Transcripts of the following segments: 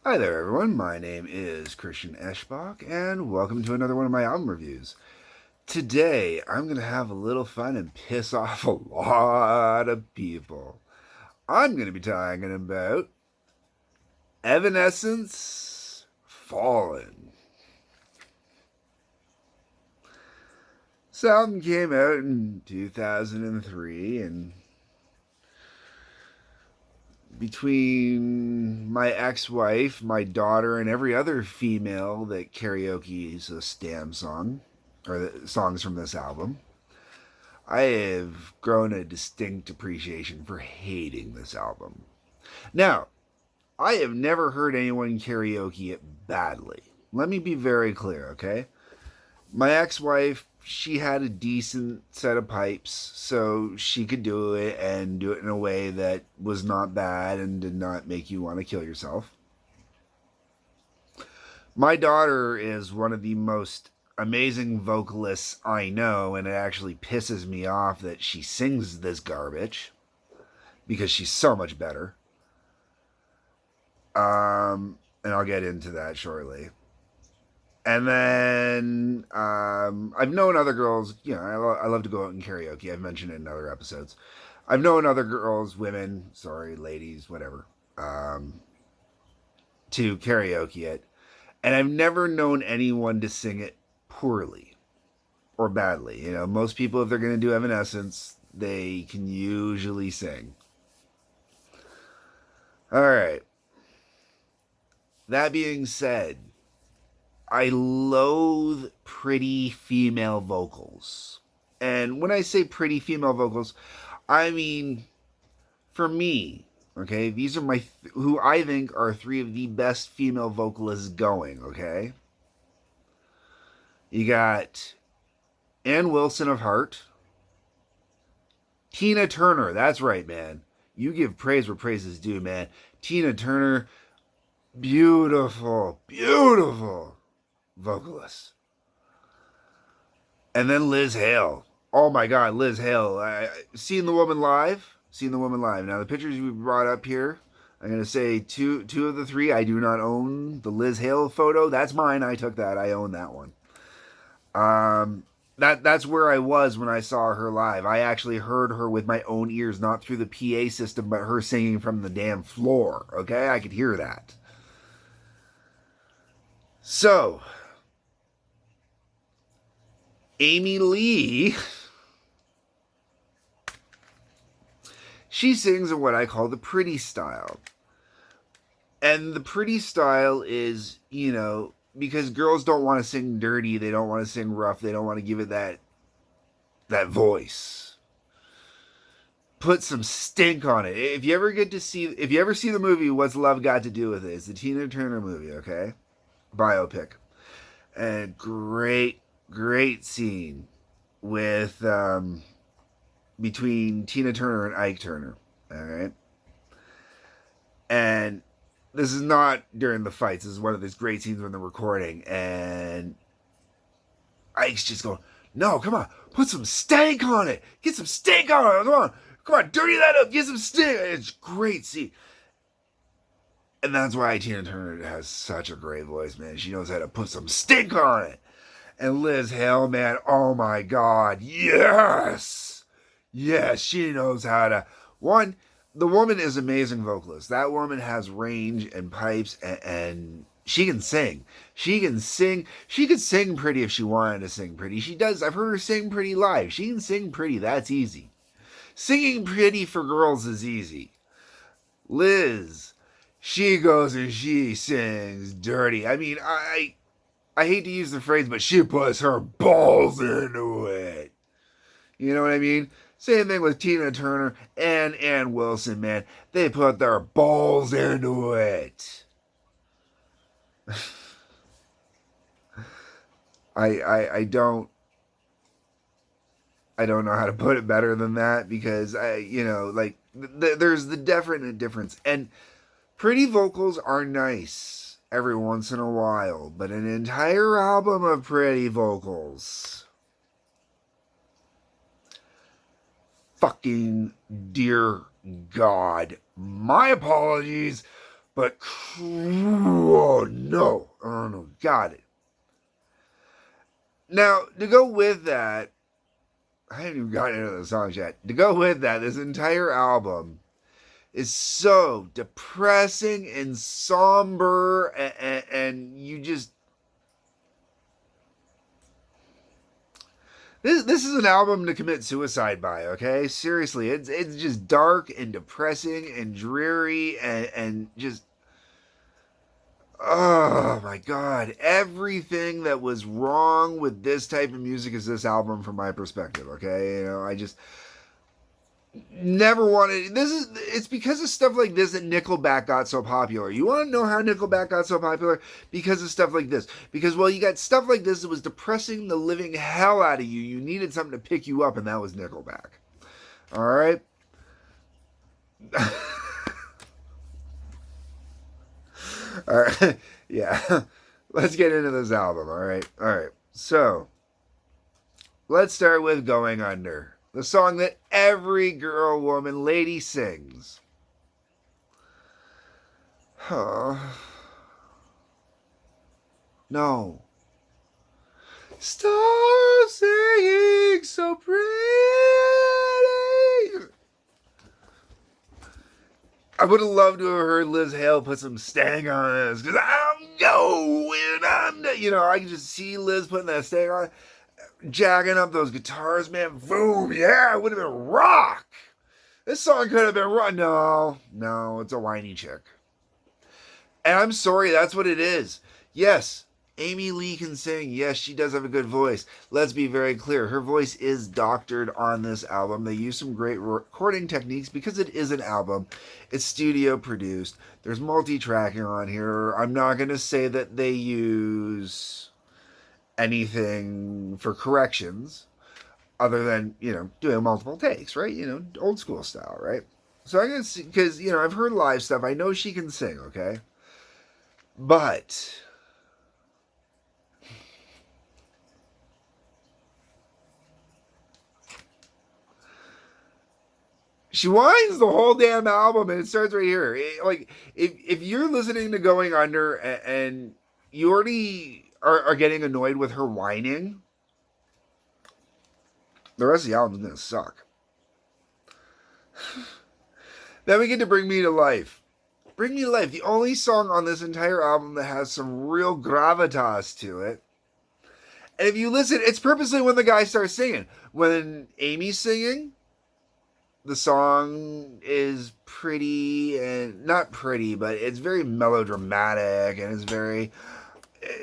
Hi there, everyone. My name is Christian Eschbach, and welcome to another one of my album reviews. Today, I'm going to have a little fun and piss off a lot of people. I'm going to be talking about Evanescence Fallen. This album came out in 2003, and between my ex-wife, my daughter, and every other female that karaoke's a Stam song, or the songs from this album, I have grown a distinct appreciation for hating this album. Now, I have never heard anyone karaoke it badly. Let me be very clear, okay? My ex-wife, she had a decent set of pipes, so she could do it and do it in a way that was not bad and did not make you want to kill yourself. My daughter is one of the most amazing vocalists I know, and it actually pisses me off that she sings this garbage because she's so much better. And I'll get into that shortly. And then I've known other girls. I love to go out and karaoke. I've mentioned it in other episodes. I've known other girls, women, sorry, ladies, whatever, to karaoke it. And I've never known anyone to sing it poorly or badly. Most people, if they're going to do Evanescence, they can usually sing. All right. That being said, I loathe pretty female vocals. And when I say pretty female vocals, I mean, for me, okay, these are who I think are three of the best female vocalists going, okay? You got Ann Wilson of Heart. Tina Turner, that's right, man. You give praise where praise is due, man. Tina Turner, beautiful, beautiful vocalist. And then Liz Hale. Oh my God, Liz Hale. Seen the woman live. Now the pictures we brought up here, I'm gonna say two of the three I do not own. The Liz Hale photo, that's mine. I took that. I own that one. That's where I was when I saw her live. I actually heard her with my own ears, not through the PA system, but her singing from the damn floor. Okay, I could hear that. So, Amy Lee, she sings in what I call the pretty style. And the pretty style is, because girls don't want to sing dirty, they don't want to sing rough, they don't want to give it that voice. Put some stink on it. If you ever see the movie What's Love Got to Do with It, it's the Tina Turner movie, okay? Biopic. And great scene with between Tina Turner and Ike Turner. All right. And this is not during the fights. This is one of these great scenes when they're recording. And Ike's just going, no, come on. Put some stank on it. Get some stank on it. Come on. Dirty that up. Get some stank. It's a great scene. And that's why Tina Turner has such a great voice, man. She knows how to put some stink on it. And Liz Hale, man, oh my God, yes! Yes, she knows how to. One, the woman is an amazing vocalist. That woman has range and pipes, and she can sing. She can sing. She could sing pretty if she wanted to sing pretty. She does. I've heard her sing pretty live. She can sing pretty. That's easy. Singing pretty for girls is easy. Liz, she goes and she sings dirty. I mean, I hate to use the phrase, but she puts her balls into it. You know what I mean? Same thing with Tina Turner and Ann Wilson, man. They put their balls into it. I don't know how to put it better than that because there's the definite difference. And pretty vocals are nice every once in a while, but an entire album of pretty vocals, fucking dear God, my apologies, But, oh no. Oh no. Got it. Now, to go with that, I haven't even gotten into the songs yet. To go with that, this entire album is so depressing and somber, and you just. This is an album to commit suicide by, okay? Seriously, it's just dark and depressing and dreary and just. Oh my god. Everything that was wrong with this type of music is this album from my perspective, okay? You know, I just never wanted it's because of stuff like this that Nickelback got so popular. You want to know how Nickelback got so popular? Because of stuff like this. Because, well, you got stuff like this that was depressing the living hell out of you. You needed something to pick you up, and that was Nickelback. All right? All right. Yeah. Let's get into this album, all right? All right. So, let's start with Going Under. The song that every girl, woman, lady sings. No. Stop saying so pretty. I would have loved to have heard Liz Hale put some stang on this, because I'm going under. You know, I can just see Liz putting that stang on, jacking up those guitars, man. Boom, yeah, it would have been rock. This song could have been rock. No, it's a whiny chick. And I'm sorry, that's what it is. Yes, Amy Lee can sing. Yes, she does have a good voice. Let's be very clear. Her voice is doctored on this album. They use some great recording techniques because it is an album. It's studio produced. There's multi-tracking on here. I'm not going to say that they use anything for corrections other than, you know, doing multiple takes, right? You know, old school style, right? So I'm going to see, because, you know, I've heard live stuff. I know she can sing, okay? But she whines the whole damn album, and it starts right here. Like, if you're listening to Going Under and you already are getting annoyed with her whining, the rest of the album's gonna suck. Then we get to Bring Me to Life. Bring Me to Life, the only song on this entire album that has some real gravitas to it. And if you listen, it's purposely when the guy starts singing. When Amy's singing, the song is pretty, and not pretty, but it's very melodramatic, and it's very,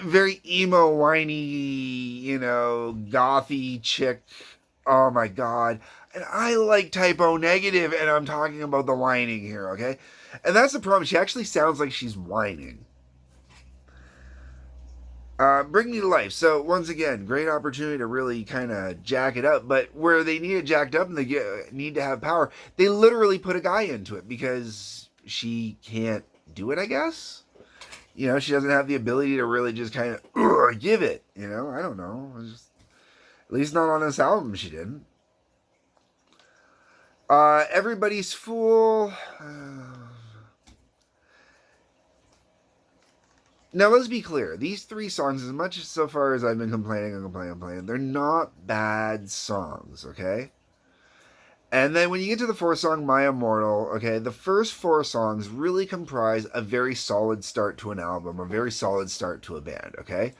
very emo, whiny, you know, gothy chick. Oh my god. And I like Typo Negative, and I'm talking about the whining here, okay? And that's the problem. She actually sounds like she's whining. Bring Me to Life. So, once again, great opportunity to really kind of jack it up. But where they need it jacked up and they need to have power, they literally put a guy into it because she can't do it, I guess. You know, she doesn't have the ability to really just kind of give it. You know, I don't know. At least not on this album, she didn't. Everybody's Fool. Now, let's be clear. These three songs, as much as so far as I've been complaining, they're not bad songs, okay? And then when you get to the fourth song, My Immortal, okay, the first four songs really comprise a very solid start to an album, a very solid start to a band, okay?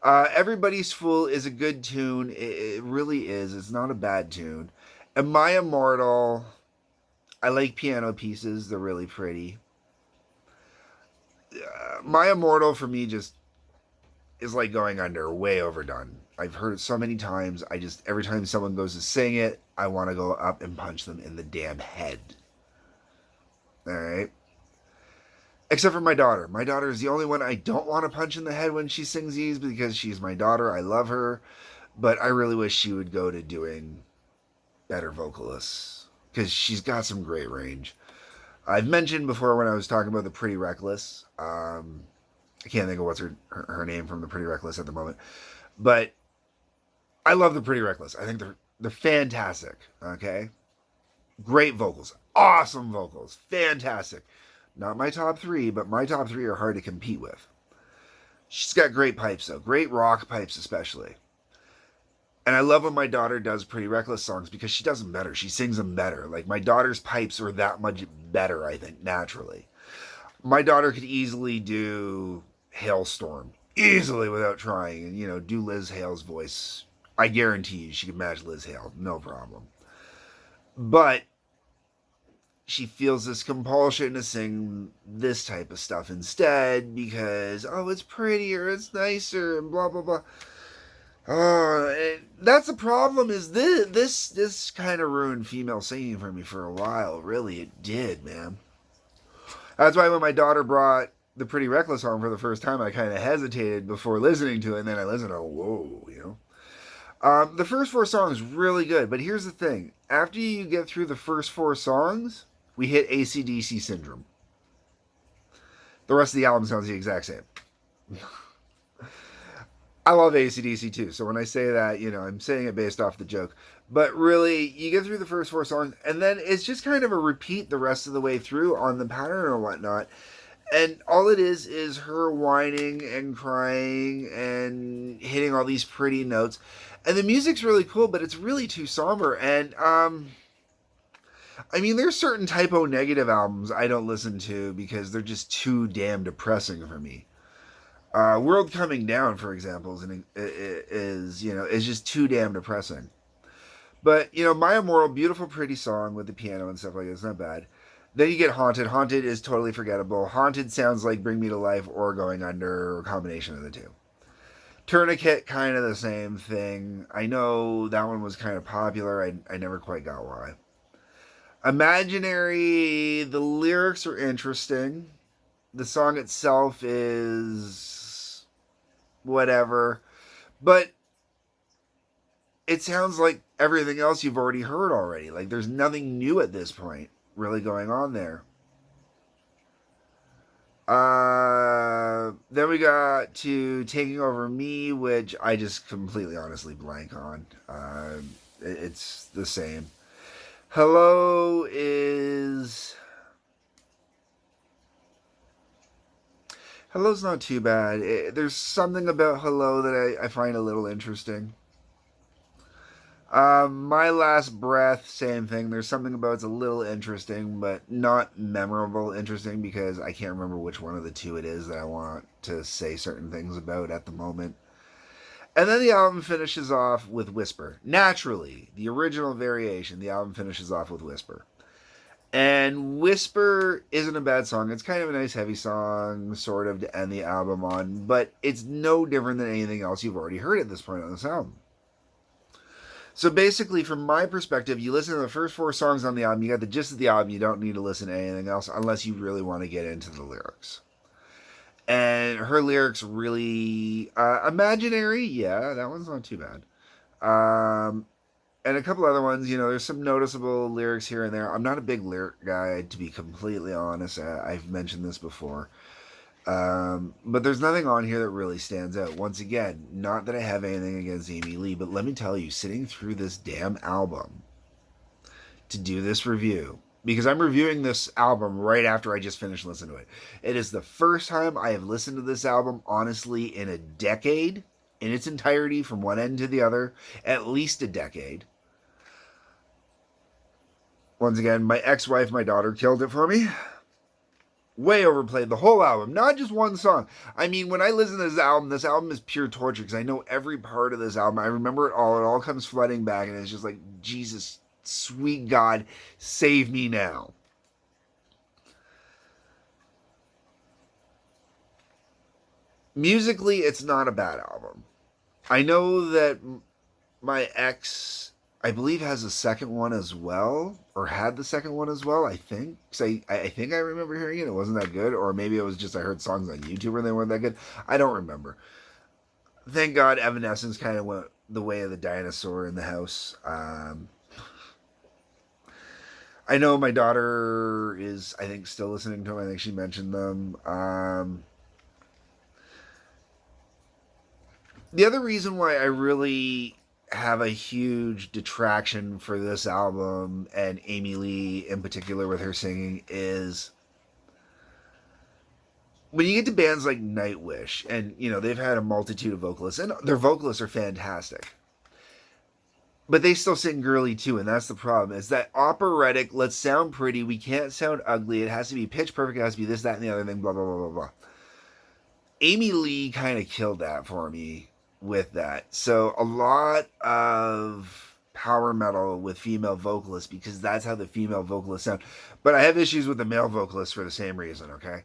Everybody's Fool is a good tune. It really is. It's not a bad tune. And My Immortal, I like piano pieces. They're really pretty. My Immortal for me just is like Going Under, way overdone. I've heard it so many times. Every time someone goes to sing it, I want to go up and punch them in the damn head. Alright? Except for my daughter. My daughter is the only one I don't want to punch in the head when she sings these because she's my daughter. I love her. But I really wish she would go to doing better vocalists because she's got some great range. I've mentioned before when I was talking about the Pretty Reckless. I can't think of what's her name from the Pretty Reckless at the moment. But I love the Pretty Reckless. I think they're fantastic. Okay? Great vocals. Awesome vocals. Fantastic. Not my top three, but my top three are hard to compete with. She's got great pipes, though. Great rock pipes, especially. And I love when my daughter does Pretty Reckless songs because she does them better. She sings them better. Like, my daughter's pipes are that much better, I think, naturally. My daughter could easily do Hailstorm. Easily without trying. And, do Liz Hale's voice. I guarantee you she could match Liz Hale. No problem. But she feels this compulsion to sing this type of stuff instead because, oh, it's prettier, it's nicer, and blah, blah, blah. That's the problem. Is this kind of ruined female singing for me for a while. Really, it did, man. That's why when my daughter brought the Pretty Reckless home for the first time, I kind of hesitated before listening to it, and then I listened. Oh, whoa, the first four songs really good, but here's the thing: after you get through the first four songs, we hit AC/DC syndrome. The rest of the album sounds the exact same. I love AC/DC too, so when I say that, I'm saying it based off the joke. But really, you get through the first four songs, and then it's just kind of a repeat the rest of the way through on the pattern or whatnot. And all it is her whining and crying and hitting all these pretty notes. And the music's really cool, but it's really too somber. And, there's certain typo negative albums I don't listen to because they're just too damn depressing for me. World Coming Down, for example, is just too damn depressing. But, My Immortal, beautiful, pretty song with the piano and stuff like that. It's not bad. Then you get Haunted. Haunted is totally forgettable. Haunted sounds like Bring Me to Life or Going Under, or a combination of the two. Tourniquet, kind of the same thing. I know that one was kind of popular. I never quite got why. Imaginary, the lyrics are interesting. The song itself is whatever. But it sounds like everything else you've already heard already. Like, there's nothing new at this point really going on there. Then we got to Taking Over Me, which I just completely honestly blank on. It's the same. Hello's not too bad. There's something about Hello that I find a little interesting. My Last Breath, same thing. There's something about it's a little interesting, but not memorable interesting because I can't remember which one of the two it is that I want to say certain things about at the moment. And then the album finishes off with Whisper. Naturally, the original variation, the album finishes off with Whisper. And Whisper isn't a bad song. It's kind of a nice heavy song, sort of, to end the album on, but it's no different than anything else you've already heard at this point on this album. So basically, from my perspective, you listen to the first four songs on the album, you got the gist of the album, you don't need to listen to anything else unless you really want to get into the lyrics. And her lyrics really... Imaginary, yeah, that one's not too bad. And a couple other ones, there's some noticeable lyrics here and there. I'm not a big lyric guy, to be completely honest. I've mentioned this before. But there's nothing on here that really stands out. Once again, not that I have anything against Amy Lee, but let me tell you, sitting through this damn album to do this review, because I'm reviewing this album right after I just finished listening to it. It is the first time I have listened to this album, honestly, in a decade, in its entirety, from one end to the other, at least a decade. Once again, my ex-wife, my daughter, killed it for me. Way overplayed the whole album, not just one song. When I listen to this album is pure torture because I know every part of this album. I remember it all comes flooding back, and it's just like, Jesus, sweet God, save me now. Musically, it's not a bad album. I know that my ex, I believe, has a second one as well, or had the second one as well, I think. Because I think I remember hearing it. It wasn't that good. Or maybe it was just I heard songs on YouTube and they weren't that good. I don't remember. Thank God Evanescence kind of went the way of the dinosaur in the house. I know my daughter is, I think, still listening to them. I think she mentioned them. The other reason why I really have a huge detraction for this album, and Amy Lee in particular with her singing, is when you get to bands like Nightwish, and they've had a multitude of vocalists, and their vocalists are fantastic, but they still sing girly too, and that's the problem. Is that operatic? Let's sound pretty. We can't sound ugly. It has to be pitch perfect. It has to be this, that, and the other thing. Blah blah blah blah blah. Amy Lee kind of killed that for me with that. So a lot of power metal with female vocalists because that's how the female vocalists sound. But I have issues with the male vocalists for the same reason. Okay.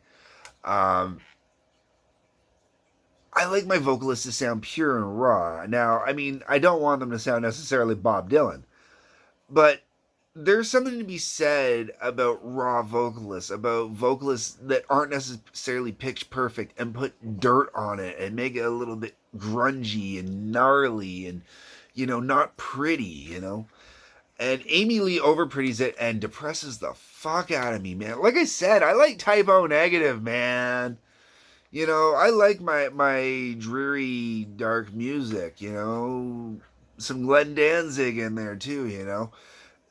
Um, I like my vocalists to sound pure and raw. Now, I mean, I don't want them to sound necessarily Bob Dylan, but there's something to be said about raw vocalists, about vocalists that aren't necessarily pitch perfect and put dirt on it and make it a little bit grungy and gnarly and, not pretty. And Amy Lee overpretties it and depresses the fuck out of me, man. Like I said, I like Type O Negative, man. I like my dreary, dark music, some Glenn Danzig in there too.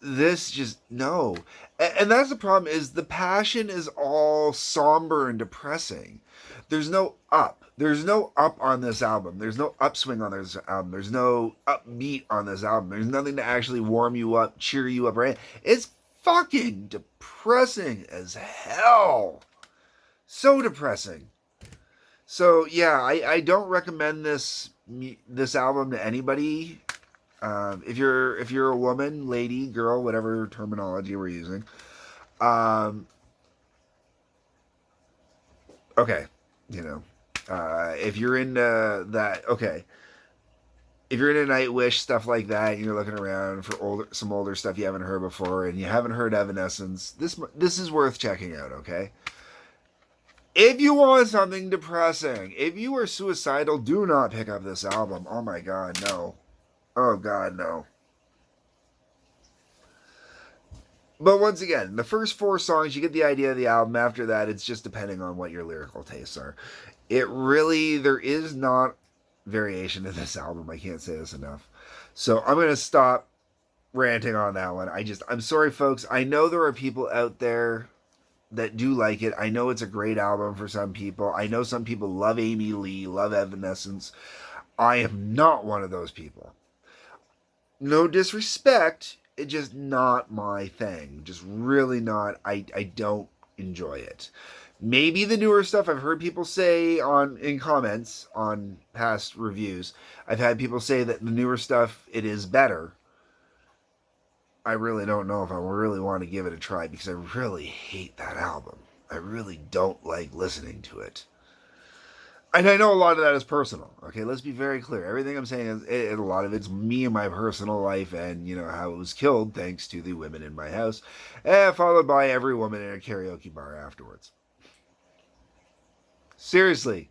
This just, no. And that's the problem, is the passion is all somber and depressing. There's no up. There's no up on this album. There's no upswing on this album. There's no upbeat on this album. There's nothing to actually warm you up, cheer you up, right? It's fucking depressing as hell. So depressing. So yeah, I don't recommend this album to anybody. If you're a woman, lady, girl, whatever terminology we're using, okay, if you're into that, okay. If you're into Nightwish, stuff like that, and you're looking around for some older stuff you haven't heard before, and you haven't heard Evanescence, this is worth checking out, okay? If you want something depressing, if you are suicidal, do not pick up this album. Oh my god, no. Oh god, no. But once again, the first 4 songs, you get the idea of the album. After that, it's just depending on what your lyrical tastes are. There is not variation in this album. I can't say this enough. So I'm going to stop ranting on that one. I'm sorry, folks. I know there are people out there that do like it. I know it's a great album for some people. I know some people love Amy Lee, love Evanescence. I am not one of those people. No disrespect, it's just not my thing. Just really not. I don't enjoy it. Maybe the newer stuff I've heard people say in comments on past reviews. I've had people say that the newer stuff, it is better. I really don't know if I really want to give it a try because I really hate that album. I really don't like listening to it. And I know a lot of that is personal. Okay, let's be very clear. Everything I'm saying is a lot of it's me and my personal life and, how it was killed thanks to the women in my house, followed by every woman in a karaoke bar afterwards. Seriously.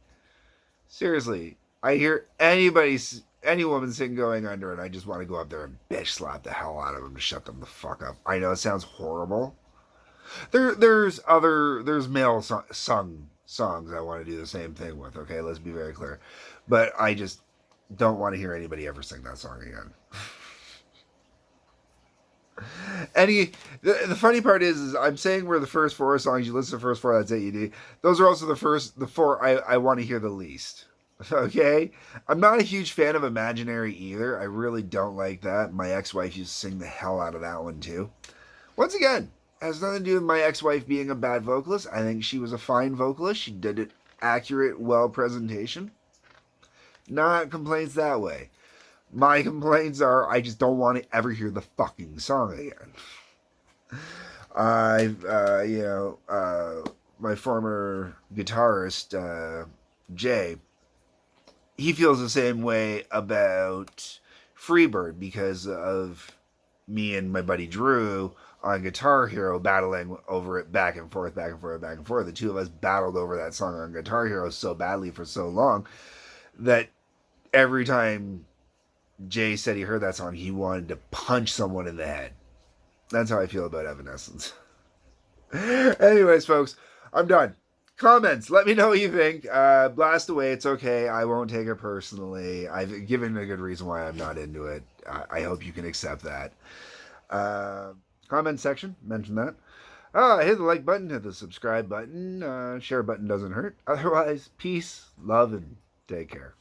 I hear any woman sing Going Under, and I just want to go up there and bitch slap the hell out of them to shut them the fuck up. I know it sounds horrible. There's male sung songs I want to do the same thing with. Okay, let's be very clear. But I just don't want to hear anybody ever sing that song again. The funny part is I'm saying we're the first 4 songs. You listen to the first 4, that's AED. Those are also the 4 I want to hear the least. Okay? I'm not a huge fan of Imaginary either. I really don't like that. My ex-wife used to sing the hell out of that one too. Once again, it has nothing to do with my ex-wife being a bad vocalist. I think she was a fine vocalist. She did it accurate, well presentation. Not complaints that way. My complaints are I just don't want to ever hear the fucking song again. My former guitarist, Jay, he feels the same way about Freebird because of me and my buddy Drew on Guitar Hero battling over it back and forth. The two of us battled over that song on Guitar Hero so badly for so long that every time Jay said he heard that song, he wanted to punch someone in the head. That's how I feel about Evanescence. Anyways, folks, I'm done. Comments, let me know what you think. Blast away, it's okay. I won't take it personally. I've given a good reason why I'm not into it. I hope you can accept that. Comment section, mention that. Hit the like button, hit the subscribe button. Share button doesn't hurt. Otherwise, peace, love, and take care.